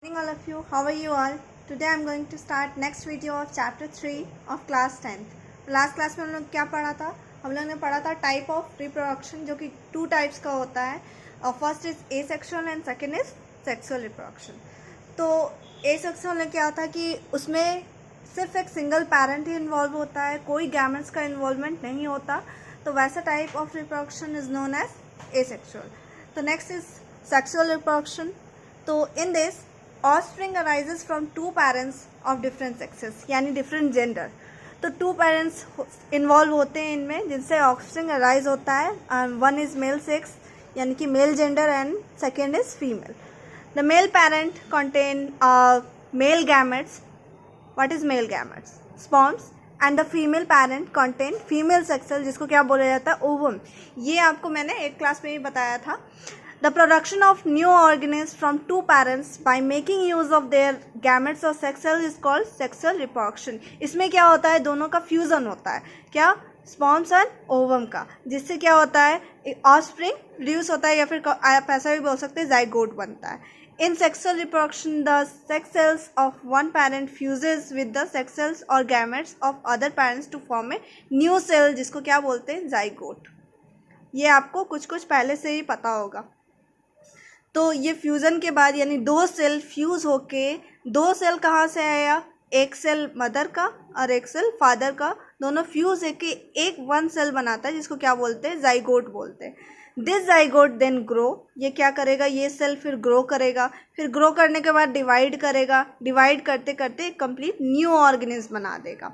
Morning all of you, how are you all? Today I am going to start next video of chapter 3 of class 10th. Last class में हम लोग क्या पढ़ा था? हम लोग ने पढ़ा था टाइप ऑफ रिप्रोडक्शन जो कि 2 टाइप्स का होता है. First is asexual and second is sexual reproduction. तो एसेक्सुअल में क्या होता है कि उसमें सिर्फ एक सिंगल पेरेंट ही इन्वॉल्व होता है, कोई गैमेट्स का इन्वॉल्वमेंट नहीं होता. तो वैसा type of reproduction is known as asexual. तो नेक्स्ट इज सेक्सुअल रिप्रोडक्शन. तो in this offspring arises from 2 parents of different sexes यानी डिफरेंट जेंडर. तो 2 पेरेंट्स इन्वॉल्व होते हैं इनमें जिनसे ऑफस्प्रिंग अराइज होता है. वन इज मेल सेक्स यानी कि male gender and second is female. The male parent contain male gametes. What is male gametes? Sperms. And the female parent contain female sex cell जिसको क्या बोला जाता है? Ovum. ये आपको मैंने एक क्लास में ही बताया था. The production of new organisms from 2 parents by making use of their gametes or sex cells is called sexual reproduction. इसमें क्या होता है? दोनों का फ्यूजन होता है. क्या? स्पर्म्स एंड ओवम का. जिससे क्या होता है? ऑफस्प्रिंग प्रोड्यूस होता है या फिर आप ऐसा भी बोल सकते हैं जाइगोट बनता है. In sexual reproduction, the sex cells of one parent fuses with the sex cells or gametes of other parents to form a new cell जिसको क्या बोलते हैं? जाइगोट. ये आपको कुछ कुछ पहले से ही पता होगा. तो ये फ्यूज़न के बाद यानी 2 सेल फ्यूज़ होके 2 सेल कहाँ से आया? एक सेल मदर का और एक सेल फादर का, दोनों फ्यूज़ होके एक 1 सेल बनाता है जिसको क्या बोलते हैं? जाइगोट बोलते हैं. This zygote then grow. ये क्या करेगा? ये सेल फिर ग्रो करेगा. फिर ग्रो करने के बाद डिवाइड करेगा. डिवाइड करते करते एक कंप्लीट न्यू ऑर्गेनिज्म बना देगा.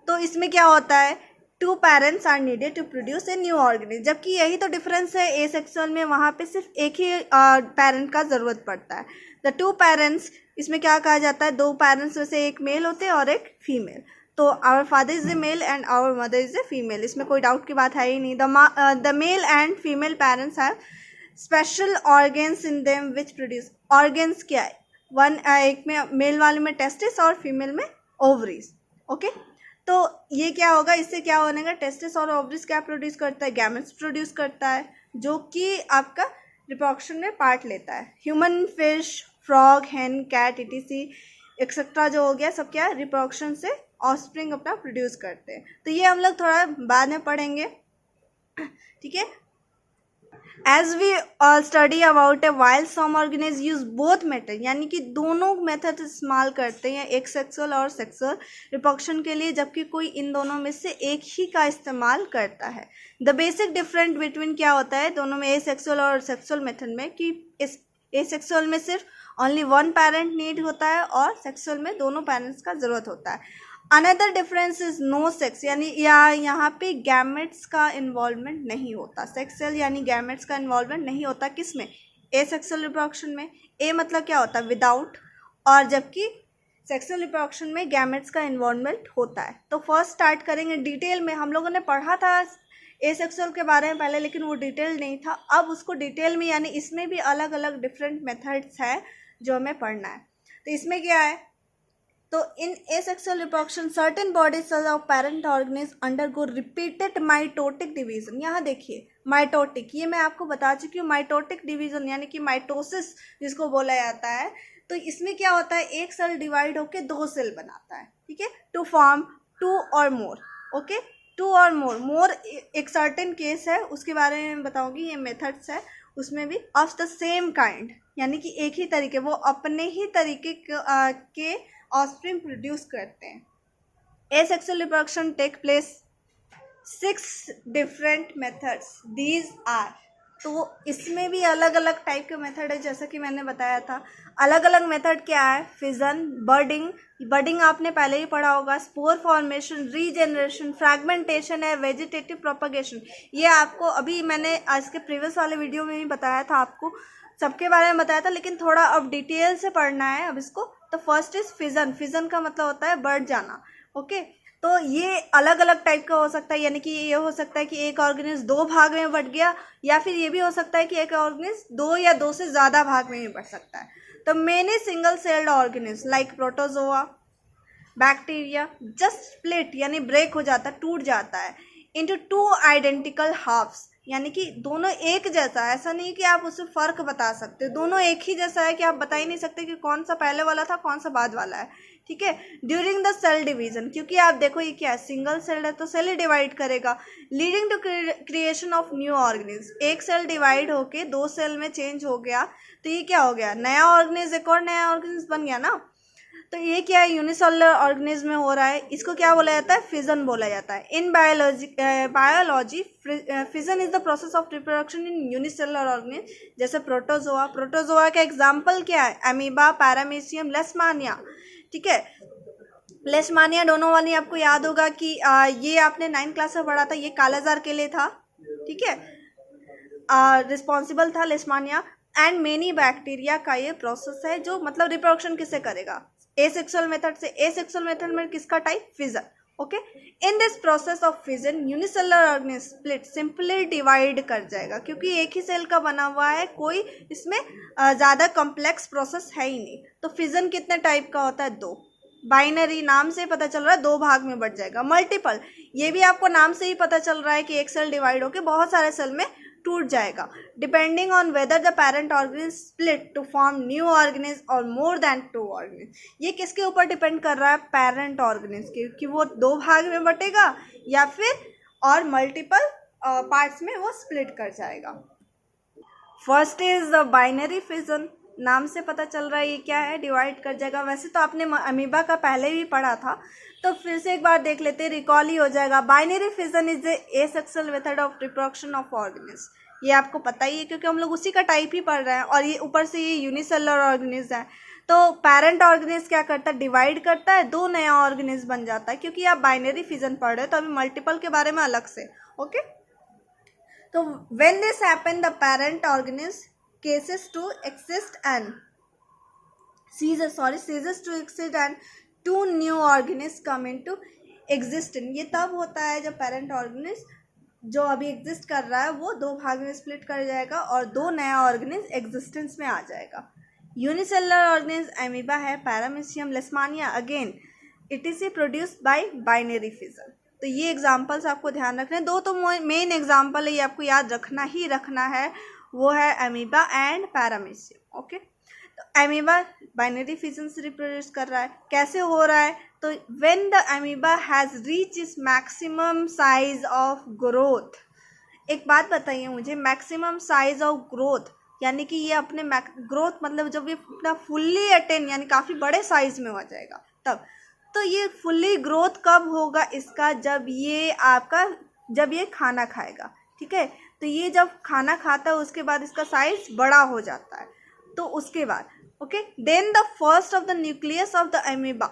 तो इसमें क्या होता है? 2 parents are needed to produce a new organism. जबकि यही तो डिफरेंस है एसेक्सुअल में. वहाँ पे सिर्फ एक ही पेरेंट का ज़रूरत पड़ता है. द 2 पेरेंट्स, इसमें क्या कहा जाता है? 2 पेरेंट्स में से एक मेल होते हैं और एक फीमेल. तो our father is a male and our mother is a female. इसमें कोई डाउट की बात है ही नहीं. The male and female parents have special organs in them which produce. Organs क्या है? एक में मेल वाले में टेस्टिस और फीमेल में ओवरीज. ओके. तो ये क्या होगा? इससे क्या होने का? टेस्टिस और ओवरीज क्या प्रोड्यूस करता है? गैमेट्स प्रोड्यूस करता है जो कि आपका रिप्रोडक्शन में पार्ट लेता है. ह्यूमन, फिश, फ्रॉग, हैन, कैट, इटीसी एक्सेट्रा जो हो गया सब क्या? रिप्रोडक्शन से ऑफस्प्रिंग अपना प्रोड्यूस करते हैं. तो ये हम लोग थोड़ा बाद में पढ़ेंगे. ठीक है. As we study about a while some organisms use both method यानी कि दोनों मेथड इस्तेमाल करते हैं एक सेक्सुअल और सेक्सुअल रिप्रोडक्शन के लिए, जबकि कोई इन दोनों में से एक ही का इस्तेमाल करता है. द बेसिक डिफरेंट बिटवीन क्या होता है दोनों में एसेक्सुअल और सेक्सुअल मेथड में कि इस एसेक्सुअल में सिर्फ ओनली 1 पेरेंट नीड होता है और सेक्सुअल में दोनों पेरेंट्स का ज़रूरत होता है. Another difference is no sex यानी यहाँ पे गैमेट्स का इन्वॉल्वमेंट नहीं होता. सेक्सुअल यानी गैमेट्स का इन्वॉल्वमेंट नहीं होता. किस में? एसेक्सुअल रिप्रोडक्शन में. ए मतलब क्या होता है? विदाउट. और जबकि सेक्सुअल रिप्रोडक्शन में गैमेट्स का इन्वॉल्वमेंट होता है. तो फर्स्ट स्टार्ट करेंगे डिटेल में. हम लोगों ने पढ़ा था एसेक्सुअल के बारे में पहले, लेकिन वो डिटेल नहीं था. अब उसको डिटेल में यानी इसमें भी अलग अलग डिफरेंट मेथड्स है जो हमें पढ़ना है. तो इसमें क्या है? तो इन asexual reproduction certain body cells of parent organism undergo repeated mitotic division. यहाँ देखिए माइटोटिक, ये मैं आपको बता चुकी हूँ. माइटोटिक डिवीजन यानी कि माइटोसिस जिसको बोला जाता है. तो इसमें क्या होता है? एक सेल डिवाइड होके 2 सेल बनाता है. ठीक है. टू फॉर्म 2 और मोर. ओके. 2 और मोर एक सर्टेन केस है, उसके बारे में बताऊंगी. ये मेथड्स है उसमें भी ऑफ द सेम काइंड यानी कि एक ही तरीके, वो अपने ही तरीके के ऑफस्प्रिंग प्रोड्यूस करते हैं. Asexual reproduction take place 6 different methods. These are. तो इसमें भी अलग अलग टाइप के मेथड है जैसा कि मैंने बताया था. अलग अलग मेथड क्या है? फिजन, बर्डिंग. बर्डिंग आपने पहले ही पढ़ा होगा. स्पोर फॉर्मेशन, रीजेनरेशन, फ्रैगमेंटेशन है, वेजिटेटिव प्रोपगेशन. ये आपको अभी मैंने आज के प्रीवियस वाले वीडियो में भी बताया था. आपको सबके बारे में बताया था, लेकिन थोड़ा अब डिटेल से पढ़ना है अब इसको. तो फर्स्ट इज फिजन. फिजन का मतलब होता है बढ़ जाना. ओके. तो ये अलग अलग टाइप का हो सकता है यानी कि ये हो सकता है कि एक ऑर्गेनिज्म 2 भाग में बढ़ गया, या फिर ये भी हो सकता है कि एक ऑर्गेनिज्म 2 या 2 से ज़्यादा भाग में भी बढ़ सकता है. तो many single celled organism like protozoa, bacteria just split यानी ब्रेक हो जाता है, टूट जाता है इनटू 2 आइडेंटिकल हाफ्स. यानी कि दोनों एक जैसा है, ऐसा नहीं कि आप उससे फ़र्क बता सकते, दोनों एक ही जैसा है कि आप बता ही नहीं सकते कि कौन सा पहले वाला था कौन सा बाद वाला है, ठीक है। ड्यूरिंग द सेल डिवीजन, क्योंकि आप देखो ये क्या है, सिंगल सेल है तो सेल ही डिवाइड करेगा, leading to creation of new organism, एक सेल डिवाइड होके 2 सेल में चेंज हो गया तो ये क्या हो गया, नया ऑर्गेनिज्म, एक और नया ऑर्गेनिज्म बन गया ना। तो ये क्या है, यूनिसेलुलर ऑर्गेनिज्म में हो रहा है, इसको क्या बोला जाता है, फिजन बोला जाता है। In biology fission is the process of reproduction in unicellular organism, जैसे प्रोटोजोआ, प्रोटोजोआ का एग्जांपल क्या है, अमीबा, पैरामीशियम, लेशमानिया, ठीक है। लेशमानिया डोनोवानी आपको याद होगा कि ये आपने 9th क्लास में पढ़ा था, ये कालाजार के लिए था, ठीक है, रिस्पॉन्सिबल था लेशमानिया। एंड मेनी बैक्टीरिया का ये प्रोसेस है जो मतलब रिप्रोडक्शन किससे करेगा, एसेक्सुअल मेथड से। एसेक्सुअल मेथड में किसका type, fission, okay. In this process of fission unicellular organism split, simply divide कर जाएगा, क्योंकि एक ही सेल का बना हुआ है, कोई इसमें ज़्यादा कॉम्प्लेक्स प्रोसेस है ही नहीं। तो फिजन कितने टाइप का होता है, 2। बाइनरी, नाम से पता चल रहा है 2 भाग में बढ़ जाएगा। मल्टीपल, ये भी आपको नाम से ही पता चल रहा है कि एक सेल डिवाइड होकर बहुत सारे सेल में टूट जाएगा। Depending on whether the parent organism split to form new organism or more then 2 organism, ये किसके ऊपर डिपेंड कर रहा है, पेरेंट ऑर्गेनिज्म के, कि वो 2 भाग में बटेगा या फिर और मल्टीपल पार्ट्स में वो स्प्लिट कर जाएगा। First is the binary fission, नाम से पता चल रहा है ये क्या है, डिवाइड कर जाएगा। वैसे तो आपने अमीबा का पहले भी पढ़ा था, तो फिर से एक बार देख लेते हैं, रिकॉल ही हो जाएगा। Binary fission is the asexual method of reproduction of organism, ये आपको पता ही है क्योंकि हम लोग उसी का टाइप ही पढ़ रहे हैं, और ये ऊपर से ये यूनिसेलुलर ऑर्गेनिज्म है। तो पेरेंट ऑर्गेनिज्म क्या करता है, डिवाइड करता है, 2 नया ऑर्गेनिज्म बन जाता है, क्योंकि आप बाइनरी फिजन पढ़ रहे हो तो अभी मल्टीपल के बारे में अलग से, ओके। तो when this happen the parent organism ceases to exist and ceases to exist and 2 new organisms come into existence। ये तब होता है जब पेरेंट ऑर्गेनिज्म जो अभी एग्जिस्ट कर रहा है वो 2 भाग में स्प्लिट कर जाएगा और 2 नया ऑर्गेनिज्म एग्जिस्टेंस में आ जाएगा। यूनिसेलुलर ऑर्गेनिज्म अमीबा है, paramecium, लेशमानिया, again it is produced by binary fission. तो ये एग्जांपल्स आपको ध्यान रखने, 2 तो मेन एग्जांपल है, ये आपको याद रखना ही रखना है, वो है अमीबा एंड पैरामीशियम, ओके। तो अमीबा बाइनरी फिजन से रिप्रोड्यूस कर रहा है, कैसे हो रहा है, तो when the amoeba has reach its maximum size of growth. एक बात बताइए मुझे, मैक्सिमम साइज ऑफ ग्रोथ यानी कि ये अपने ग्रोथ मतलब जब ये अपना फुल्ली अटेन यानी काफ़ी बड़े साइज में हो जाएगा तब। तो ये फुल्ली ग्रोथ कब होगा इसका, जब ये खाना खाएगा, ठीक है। तो ये जब खाना खाता है उसके बाद इसका साइज बड़ा हो जाता है, तो उसके बाद okay then the first of the nucleus of the amoeba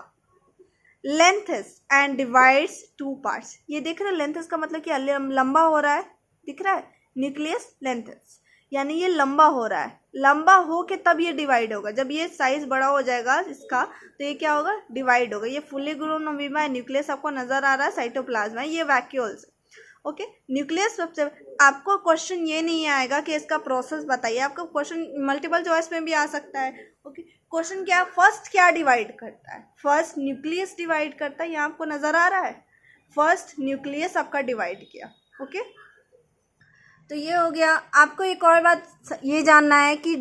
lengthens and divides 2 parts. ये देख रहे हैं, लेंथेस का मतलब कि लंबा हो रहा है, दिख रहा है, न्यूक्लियस लेंथेस यानी ये लंबा हो रहा है, लंबा हो के तब ये डिवाइड होगा। जब ये साइज बड़ा हो जाएगा इसका तो ये क्या होगा, डिवाइड होगा। ये फुल्ली ग्रोन अमीबा है, न्यूक्लियस आपको नजर आ रहा है, साइटोप्लाज्म है, ये वैक्यूल्स, ओके। न्यूक्लियस सबसे आपको क्वेश्चन ये नहीं आएगा कि इसका प्रोसेस बताइए, आपको क्वेश्चन मल्टीपल चॉइस में भी आ सकता है, ओके। क्वेश्चन क्या, फर्स्ट क्या डिवाइड करता है, फर्स्ट न्यूक्लियस डिवाइड करता है, यहाँ आपको नजर आ रहा है, फर्स्ट न्यूक्लियस आपका डिवाइड किया, ओके। तो ये हो गया। आपको एक और बात ये जानना है कि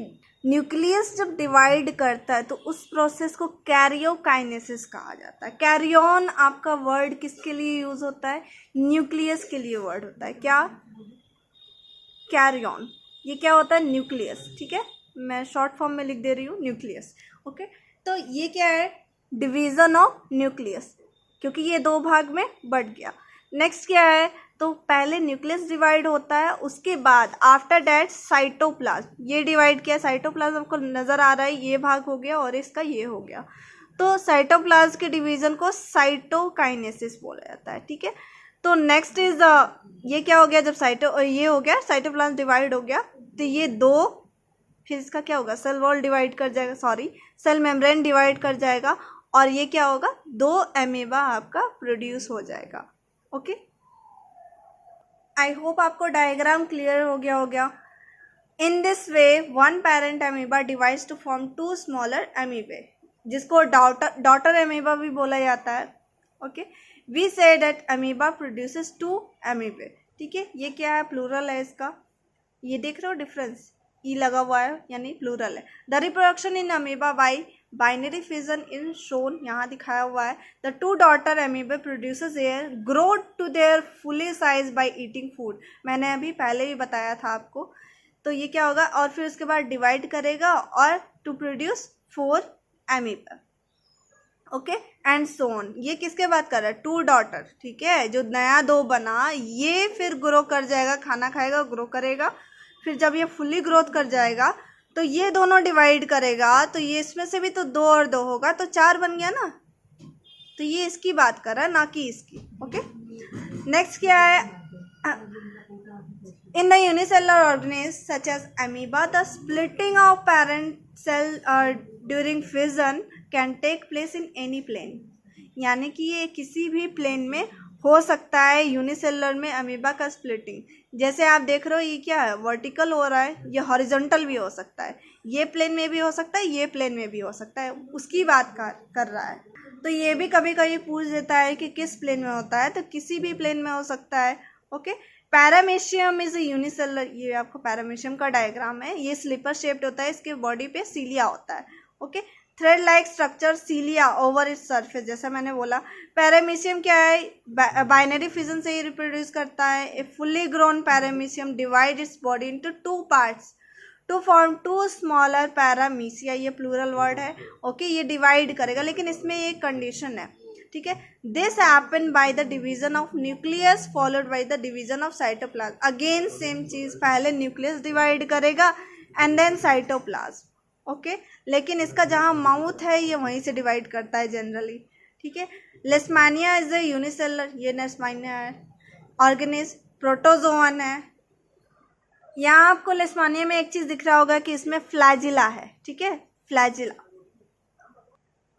न्यूक्लियस जब डिवाइड करता है तो उस प्रोसेस को कैरियोकाइनेसिस कहा जाता है। कैरियन आपका वर्ड किसके लिए यूज होता है, न्यूक्लियस के लिए वर्ड होता है, क्या, कैरियन। ये क्या होता है, न्यूक्लियस, ठीक है, मैं शॉर्ट फॉर्म में लिख दे रही हूँ, न्यूक्लियस, ओके। तो ये क्या है, डिवीजन ऑफ न्यूक्लियस, क्योंकि ये 2 भाग में बढ़ गया। नेक्स्ट क्या है, तो पहले न्यूक्लियस डिवाइड होता है, उसके बाद आफ्टर डैट साइटोप्लाज्म, ये डिवाइड किया, साइटोप्लाज्म आपको नज़र आ रहा है, ये भाग हो गया और इसका ये हो गया। तो साइटोप्लाज्म के डिवीजन को साइटोकाइनेसिस बोला जाता है, ठीक है। तो नेक्स्ट इज ये क्या हो गया, जब ये हो गया साइटोप्लाज्म डिवाइड हो गया तो ये 2, फिर इसका क्या होगा, सेल वॉल डिवाइड कर जाएगा, सेल मेम्ब्रेन डिवाइड कर जाएगा, और ये क्या होगा, 2 अमीबा आपका प्रोड्यूस हो जाएगा, ओके। आई होप आपको डायग्राम क्लियर हो गया होगा। In this way 1 parent amoeba divides to form 2 smaller amoebae, जिसको डॉटर अमीबा भी बोला जाता है, okay. We see that amoeba produces 2 amoebae, ठीक है, ये क्या है, प्लूरल है इसका, ये देख रहे हो डिफरेंस, ई लगा हुआ है यानी प्लूरल है। The reproduction in amoeba by binary fission in shown, यहाँ दिखाया हुआ है। The two daughter amoeba produces are grow to their fully size by eating food, मैंने अभी पहले भी बताया था आपको। तो ये क्या होगा, और फिर उसके बाद डिवाइड करेगा और two produce 4 amoeba, okay and so on. ये किसके बात कर रहा है, टू डॉटर, ठीक है, जो नया 2 बना ये फिर ग्रो कर जाएगा, खाना खाएगा, ग्रो करेगा, फिर जब ये फुल्ली ग्रोथ कर जाएगा तो ये दोनों डिवाइड करेगा, तो ये इसमें से भी तो 2 और 2 होगा, तो 4 बन गया ना। तो ये इसकी बात कर रहा है, ना कि इसकी, ओके। नेक्स्ट क्या है, in the unicellular organism such as amoeba the splitting of parent cell during fission can take place in any plane, यानी कि ये किसी भी प्लेन में हो सकता है। यूनिसेलुलर में अमीबा का स्प्लिटिंग, जैसे आप देख रहे हो ये क्या है, वर्टिकल हो रहा है, ये हॉरिजॉन्टल भी हो सकता है, ये प्लेन में भी हो सकता है, ये प्लेन में भी हो सकता है, उसकी बात कर रहा है। तो ये भी कभी कभी पूछ देता है कि किस प्लेन में होता है, तो किसी भी प्लेन में हो सकता है, ओके। पैरामीशियम इज यूनिसेलुलर, ये आपको पैरामीशियम का डायग्राम है, ये स्लीपर शेप्ड होता है, इसके बॉडी पे सीलिया होता है, okay. Thread like structure cilia over its surface, जैसा मैंने बोला। पैरामीशियम क्या है, बाइनरी फिजन से ही रिप्रोड्यूस करता है। A fully grown paramecium divide its body into 2 parts to form 2 smaller paramecia, ये प्लूरल वर्ड है, ओके। ये डिवाइड करेगा, लेकिन इसमें एक कंडीशन है, ठीक है। This happen by the division of nucleus followed by the division of cytoplasm, again same चीज, पहले न्यूक्लियस डिवाइड करेगा एंड देन साइटोप्लाज्म, ओके। लेकिन इसका जहाँ माउथ है ये वहीं से डिवाइड करता है जनरली, ठीक है। लेशमानिया इज ए यूनिसेलुलर, ये लेशमानिया है, ऑर्गेनिज्म प्रोटोजोअन है। यहाँ आपको लेशमानिया में एक चीज दिख रहा होगा कि इसमें फ्लैजिला है, ठीक है, flagella.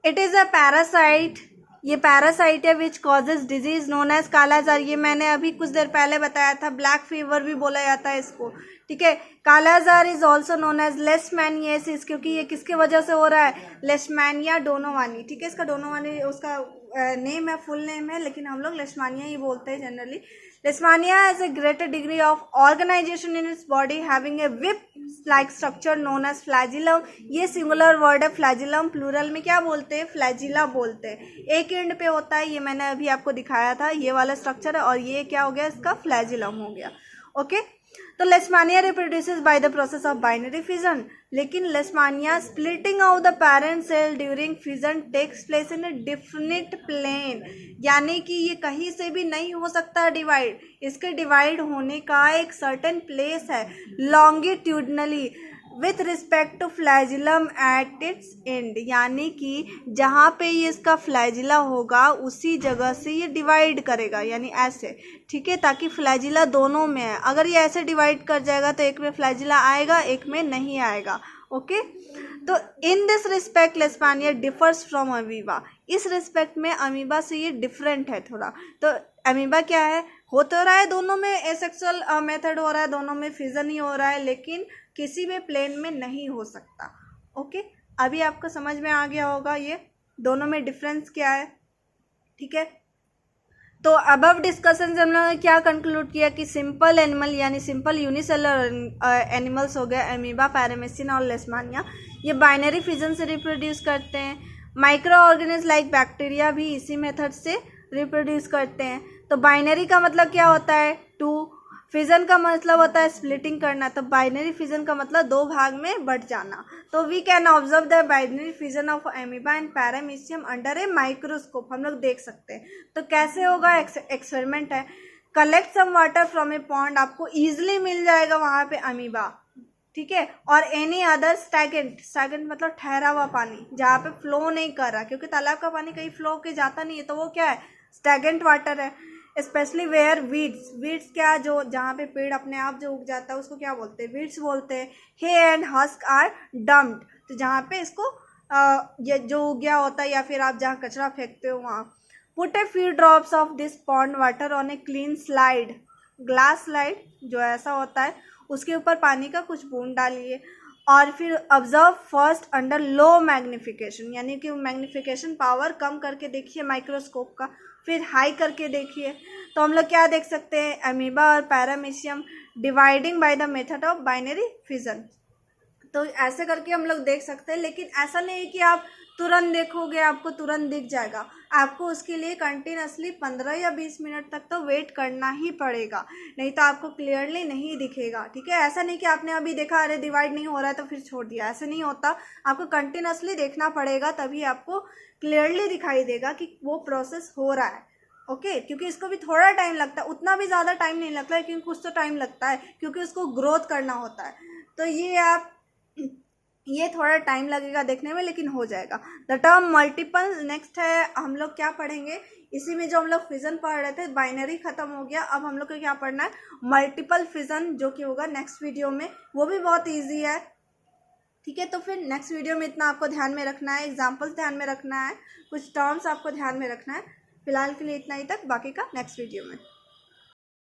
It is a parasite, ये पैरासाइट है which causes disease known as kalazar, ये मैंने अभी कुछ देर पहले बताया था, ब्लैक फीवर भी बोला जाता है इसको, ठीक है। कालाजार इज ऑल्सो नोन एज लेशमैनियासिस, क्योंकि ये किसके वजह से हो रहा है, लेशमैनिया डोनोवानी, ठीक है। इसका डोनोवानी उसका नेम है, फुल नेम है, लेकिन हम लोग लेशमानिया ही बोलते हैं जनरली। Leishmania has a greater degree of organisation in its body having a whip like structure known as flagellum, ये सिंगुलर वर्ड है, फ्लैजिलम प्लूरल में क्या बोलते हैं, फ्लैजिला बोलते हैं। एक एंड पे होता है, ये मैंने अभी आपको दिखाया था, ये वाला स्ट्रक्चर है, और ये क्या हो गया, इसका फ्लैजिलम हो गया, ओके। तो Leishmania reproduces by the process of binary fission, लेकिन Leishmania splitting of the parent cell during fission takes place in a definite plane, यानी कि ये कहीं से भी नहीं हो सकता डिवाइड, इसके डिवाइड होने का एक सर्टेन प्लेस है, longitudinally with respect to flagellum at its end, यानी कि जहाँ पे ये इसका फ्लैजिला होगा उसी जगह से ये डिवाइड करेगा, यानी ऐसे, ठीक है, ताकि फ्लैजिला दोनों में है। अगर ये ऐसे डिवाइड कर जाएगा तो एक में फ्लैजिला आएगा, एक में नहीं आएगा, ओके। तो in this respect लेशमानिया differs from amoeba, इस रिस्पेक्ट में अमीबा से ये डिफरेंट है थोड़ा। तो अमीबा क्या है, हो तो रहा है दोनों में एसेक्सुअल मेथड हो रहा है, दोनों में फिजन ही हो रहा है, लेकिन किसी भी प्लेन में नहीं हो सकता, ओके। अभी आपको समझ में आ गया होगा ये दोनों में डिफरेंस क्या है, ठीक है। तो अबव डिस्कशन से हम लोगों ने क्या कंक्लूड किया कि सिंपल एनिमल यानी सिंपल यूनिसेलुलर एनिमल्स हो गए अमीबा, पैरामीशियन और लेशमानिया, ये बाइनरी फिजन से रिप्रोड्यूस करते हैं। माइक्रो ऑर्गेनिज्म लाइक बैक्टीरिया भी इसी मेथड से रिप्रोड्यूस करते हैं। तो बाइनरी का मतलब क्या होता है, 2, फिजन का मतलब होता है स्प्लिटिंग करना, तो बाइनरी फिजन का मतलब 2 भाग में बट जाना। तो we can observe the binary fission of amoeba and paramecium under a microscope, हम लोग देख सकते हैं। तो कैसे होगा, एक्सपेरिमेंट है, collect some water from a pond, आपको ईजिली मिल जाएगा वहाँ पे अमीबा, ठीक है, और एनी अदर स्टैगेंट, स्टैगेंट मतलब ठहरा हुआ पानी जहाँ पे फ्लो नहीं कर रहा, क्योंकि तालाब का पानी कहीं फ्लो के जाता नहीं है, तो वो क्या है, स्टैगेंट वाटर है। स्पेशली वेयर वीड्स, वीड्स क्या, जो जहाँ पे पेड़ अपने आप जो उग जाता है उसको क्या बोलते हैं, वीड्स बोलते हैं। हे एंड हस्क आर डम्प्ड, तो जहाँ पे इसको ये जो उग गया होता है, या फिर आप जहाँ कचरा फेंकते हो वहाँ। Put a few drops of this pond water on a clean slide, glass slide जो ऐसा होता है, उसके ऊपर पानी का कुछ बूंद डालिए। और फिर ऑब्जर्व फर्स्ट अंडर लो मैग्निफिकेशन, यानी कि मैग्निफिकेशन पावर कम करके देखिए माइक्रोस्कोप का, फिर हाई करके देखिए। तो हम लोग क्या देख सकते हैं, अमीबा और paramecium dividing by the method of binary fission. तो ऐसे करके हम लोग देख सकते हैं, लेकिन ऐसा नहीं है कि आप तुरंत देखोगे आपको तुरंत दिख जाएगा, आपको उसके लिए कंटिन्यूसली 15 या 20 मिनट तक तो वेट करना ही पड़ेगा, नहीं तो आपको क्लियरली नहीं दिखेगा। ठीक है, ऐसा नहीं कि आपने अभी देखा अरे डिवाइड नहीं हो रहा है तो फिर छोड़ दिया, ऐसे नहीं होता। आपको कंटिन्यूसली देखना पड़ेगा, तभी आपको क्लियरली दिखाई देगा कि वो प्रोसेस हो रहा है। ओके, क्योंकि इसको भी थोड़ा टाइम लगता है, उतना भी ज़्यादा टाइम नहीं लगता है, क्योंकि कुछ तो टाइम लगता है, क्योंकि उसको ग्रोथ करना होता है। तो ये थोड़ा टाइम लगेगा देखने में, लेकिन हो जाएगा। द टर्म मल्टीपल नेक्स्ट है, हम लोग क्या पढ़ेंगे इसी में, जो हम लोग फिजन पढ़ रहे थे, बाइनरी खत्म हो गया, अब हम लोग को क्या पढ़ना है, मल्टीपल फिजन, जो कि होगा नेक्स्ट वीडियो में, वो भी बहुत ईजी है। ठीक है, तो फिर नेक्स्ट वीडियो में इतना आपको ध्यान में रखना है, एग्जाम्पल्स ध्यान में रखना है, कुछ टर्म्स आपको ध्यान में रखना है। फिलहाल के लिए इतना ही तक, बाकी का नेक्स्ट वीडियो में।